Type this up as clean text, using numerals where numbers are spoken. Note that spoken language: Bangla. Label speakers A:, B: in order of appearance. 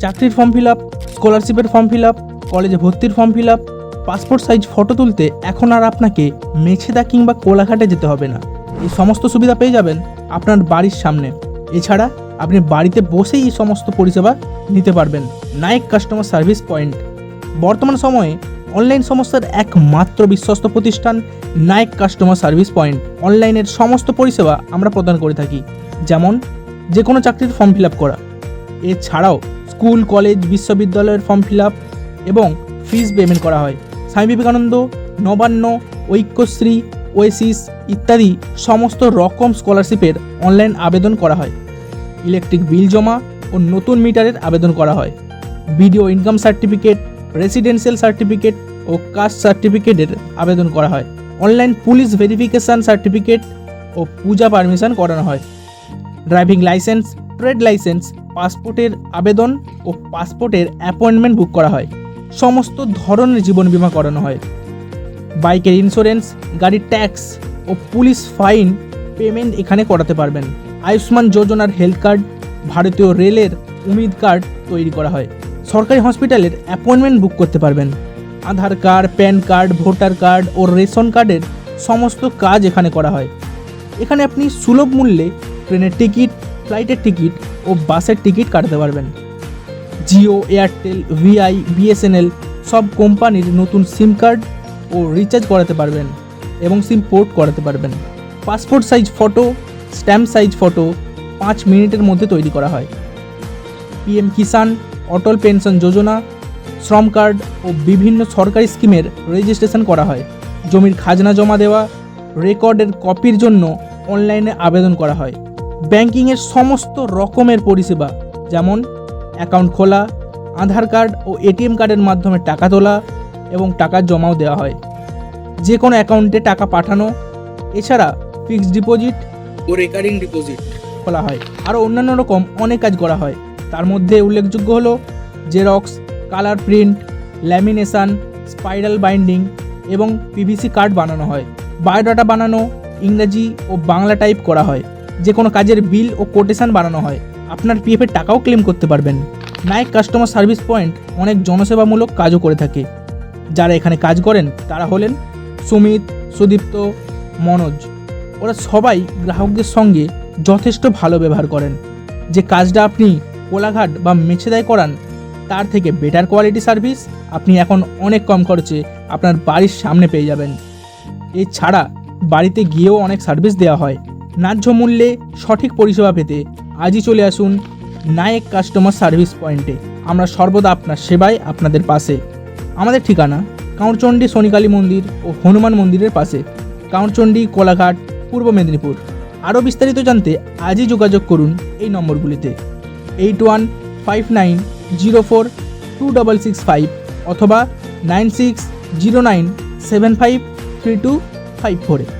A: চাকরির ফর্ম ফিল আপ, স্কলারশিপের ফর্ম ফিল আপ, কলেজে ভর্তির form fill up, passport size photo তুলতে এখন আর আপনাকে মেছেদা কিংবা কোলাঘাটে যেতে হবে না। এই সমস্ত সুবিধা পেয়ে যাবেন আপনার বাড়ির সামনে। এছাড়া আপনি বাড়িতে বসেই এই সমস্ত পরিষেবা নিতে পারবেন। নায়েক কাস্টমার সার্ভিস পয়েন্ট বর্তমান সময়ে অনলাইন সমস্যার একমাত্র বিশ্বস্ত প্রতিষ্ঠান নায়েক কাস্টমার সার্ভিস পয়েন্ট। অনলাইনের সমস্ত পরিষেবা আমরা প্রদান করে থাকি, যেমন যে কোনো চাকরির ফর্ম ফিল আপ করা, এছাড়াও স্কুল, কলেজ, বিশ্ববিদ্যালয়ের ফর্ম ফিল আপ এবং ফিস পেমেন্ট করা হয়। স্বামী বিবেকানন্দ, নবান্ন, ঐক্যশ্রী, ওয়েসিস ইত্যাদি সমস্ত রকম স্কলারশিপের অনলাইন আবেদন করা হয়। ইলেকট্রিক বিল জমা ও নতুন মিটারের আবেদন করা হয়। BDO income certificate, residential certificate ও কাস্ট সার্টিফিকেটের আবেদন করা হয়। অনলাইন পুলিশ ভেরিফিকেশান সার্টিফিকেট ও পূজা পারমিশন করানো হয়। ড্রাইভিং লাইসেন্স, ট্রেড লাইসেন্স, পাসপোর্টের আবেদন ও পাসপোর্টের অ্যাপয়েন্টমেন্ট বুক করা হয়। সমস্ত ধরনের জীবন বীমা করানো হয়। বাইকের ইন্স্যুরেন্স, গাড়ির ট্যাক্স ও পুলিশ ফাইন পেমেন্ট এখানে করাতে পারবেন। আয়ুষ্মান যোজনার হেলথ কার্ড, ভারতীয় রেলের উমিদ কার্ড তৈরি করা হয়। সরকারি হসপিটালের অ্যাপয়েন্টমেন্ট বুক করতে পারবেন। Aadhaar card, PAN card, voter card ও রেশন কার্ডের সমস্ত কাজ এখানে করা হয়। এখানে আপনি সুলভ মূল্যে ট্রেনের টিকিট, ফ্লাইটের টিকিট ও বাসের টিকিট কাটতে পারবেন। জিও, এয়ারটেল, ভিআই, বিএসএনএল সব কোম্পানির নতুন সিম কার্ড ও রিচার্জ করাতে পারবেন এবং সিম পোর্ট করাতে পারবেন। Passport size photo, stamp size photo 5 মিনিটের মধ্যে তৈরি করা হয়। পিএম কিষাণ, অটল পেনশন যোজনা, শ্রম কার্ড ও বিভিন্ন সরকারি স্কিমের রেজিস্ট্রেশন করা হয়। জমির খাজনা জমা দেওয়া, রেকর্ডের কপির জন্য অনলাইনে আবেদন করা হয়। ব্যাংকিংয়ের সমস্ত রকমের পরিষেবা, যেমন অ্যাকাউন্ট খোলা, আধার কার্ড ও এটিএম কার্ডের মাধ্যমে টাকা তোলা এবং টাকা জমাও দেওয়া হয়। যে কোনো অ্যাকাউন্টে টাকা পাঠানো, এছাড়া ফিক্সড ডিপোজিট ও রেকারিং ডিপোজিট খোলা হয়। আরও অন্যান্য রকম অনেক কাজ করা হয়। তার মধ্যে উল্লেখযোগ্য হলো xerox, colour print, lamination, spiral binding এবং পিভিসি কার্ড বানানো হয়। বায়োডাটা বানানো, ইংরেজি ও বাংলা টাইপ করা হয়। যে কোনো কাজের বিল ও কোটেশন বানানো হয়। আপনার পিএফের টাকাও ক্লেম করতে পারবেন। নায়েক কাস্টমার সার্ভিস পয়েন্ট অনেক জনসেবামূলক কাজও করে থাকে। যারা এখানে কাজ করেন তারা হলেন সুমিত, সুদীপ্ত, মনোজ। ওরা সবাই গ্রাহকদের সঙ্গে যথেষ্ট ভালো ব্যবহার করেন। যে কাজটা আপনি কোলাঘাট বা মেছেদায় করান তার থেকে বেটার কোয়ালিটি সার্ভিস আপনি এখন অনেক কম খরচে আপনার বাড়ির সামনে পেয়ে যাবেন। এছাড়া বাড়িতে গিয়েও অনেক সার্ভিস দেওয়া হয়। ন্যায্য মূল্যে সঠিক পরিষেবা পেতে আজই চলে আসুন নায়েক কাস্টমার সার্ভিস পয়েন্টে। আমরা সর্বদা আপনার সেবায় আপনাদের পাশে। আমাদের ঠিকানা কাঁওরচণ্ডী শনিকালী মন্দির ও হনুমান মন্দিরের পাশে, কাঁওরচণ্ডী, কোলাঘাট, পূর্ব মেদিনীপুর। আরও বিস্তারিত জানতে আজই যোগাযোগ করুন এই নম্বরগুলিতে 8159042665 অথবা 9609753254।